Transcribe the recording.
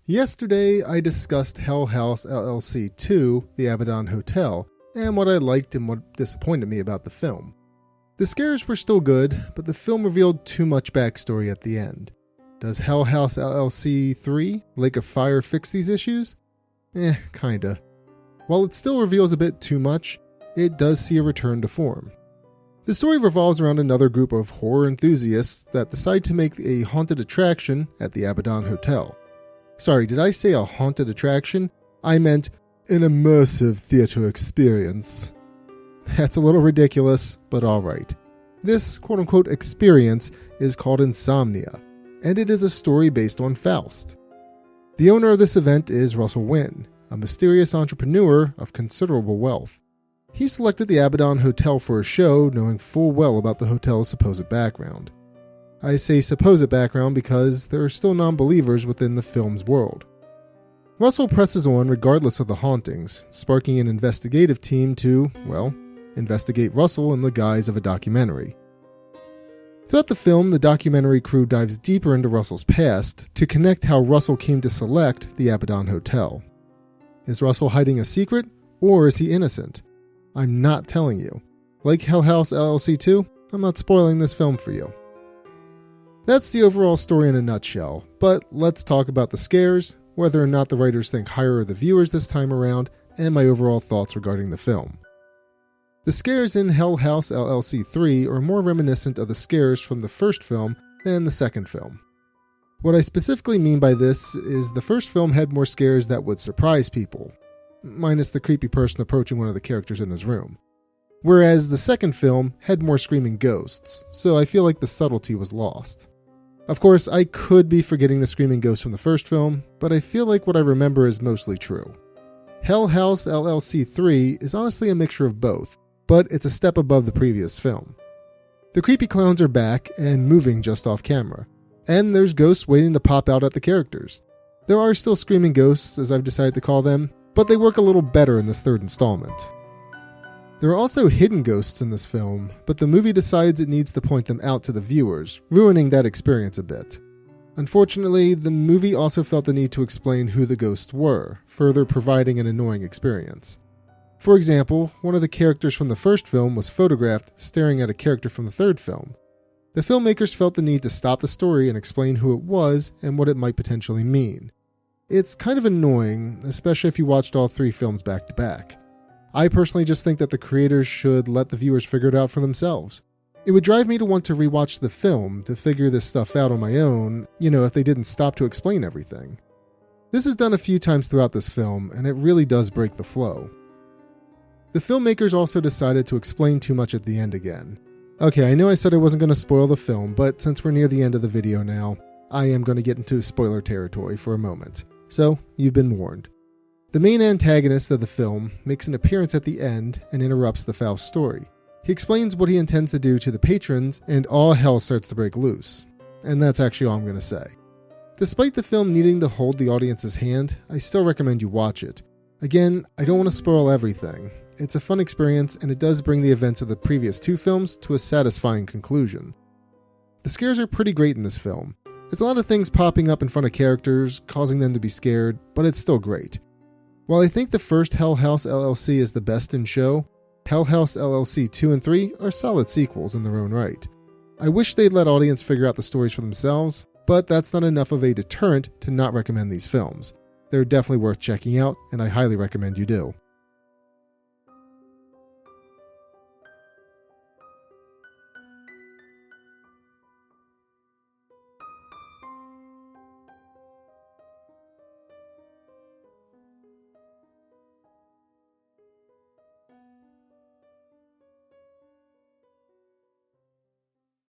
Yesterday, I discussed Hell House LLC 2, The Abaddon Hotel, and what I liked and what disappointed me about the film. The scares were still good, but the film revealed too much backstory at the end. Does Hell House LLC 3, Lake of Fire, fix these issues? Kinda. While it still reveals a bit too much, it does see a return to form. The story revolves around another group of horror enthusiasts that decide to make a haunted attraction at the Abaddon Hotel. Sorry, did I say a haunted attraction? I meant an immersive theater experience. That's a little ridiculous, but alright. This quote-unquote experience is called Insomnia, and it is a story based on Faust. The owner of this event is Russell Wynn, a mysterious entrepreneur of considerable wealth. He selected the Abaddon Hotel for a show, knowing full well about the hotel's supposed background. I say supposed background because there are still non-believers within the film's world. Russell presses on regardless of the hauntings, sparking an investigative team to, investigate Russell in the guise of a documentary. Throughout the film, the documentary crew dives deeper into Russell's past to connect how Russell came to select the Abaddon Hotel. Is Russell hiding a secret, or is he innocent? I'm not telling you. Like Hell House LLC 2, I'm not spoiling this film for you. That's the overall story in a nutshell, but let's talk about the scares, whether or not the writers think higher of the viewers this time around, and my overall thoughts regarding the film. The scares in Hell House LLC 3 are more reminiscent of the scares from the first film than the second film. What I specifically mean by this is the first film had more scares that would surprise people, minus the creepy person approaching one of the characters in his room. Whereas the second film had more screaming ghosts, so I feel like the subtlety was lost. Of course, I could be forgetting the screaming ghosts from the first film, but I feel like what I remember is mostly true. Hell House LLC 3 is honestly a mixture of both, but it's a step above the previous film. The creepy clowns are back and moving just off camera, and there's ghosts waiting to pop out at the characters. There are still screaming ghosts, as I've decided to call them, but they work a little better in this third installment. There are also hidden ghosts in this film, but the movie decides it needs to point them out to the viewers, ruining that experience a bit. Unfortunately, the movie also felt the need to explain who the ghosts were, further providing an annoying experience. For example, one of the characters from the first film was photographed staring at a character from the third film. The filmmakers felt the need to stop the story and explain who it was and what it might potentially mean. It's kind of annoying, especially if you watched all three films back to back. I personally just think that the creators should let the viewers figure it out for themselves. It would drive me to want to rewatch the film to figure this stuff out on my own, if they didn't stop to explain everything. This is done a few times throughout this film, and it really does break the flow. The filmmakers also decided to explain too much at the end again. Okay, I know I said I wasn't going to spoil the film, but since we're near the end of the video now, I am going to get into spoiler territory for a moment. So, you've been warned. The main antagonist of the film makes an appearance at the end and interrupts the Faust story. He explains what he intends to do to the patrons, and all hell starts to break loose. And that's actually all I'm going to say. Despite the film needing to hold the audience's hand, I still recommend you watch it. Again, I don't want to spoil everything. It's a fun experience, and it does bring the events of the previous two films to a satisfying conclusion. The scares are pretty great in this film. It's a lot of things popping up in front of characters, causing them to be scared, but it's still great. While I think the first Hell House LLC is the best in show, Hell House LLC 2 and 3 are solid sequels in their own right. I wish they'd let audience figure out the stories for themselves, but that's not enough of a deterrent to not recommend these films. They're definitely worth checking out, and I highly recommend you do.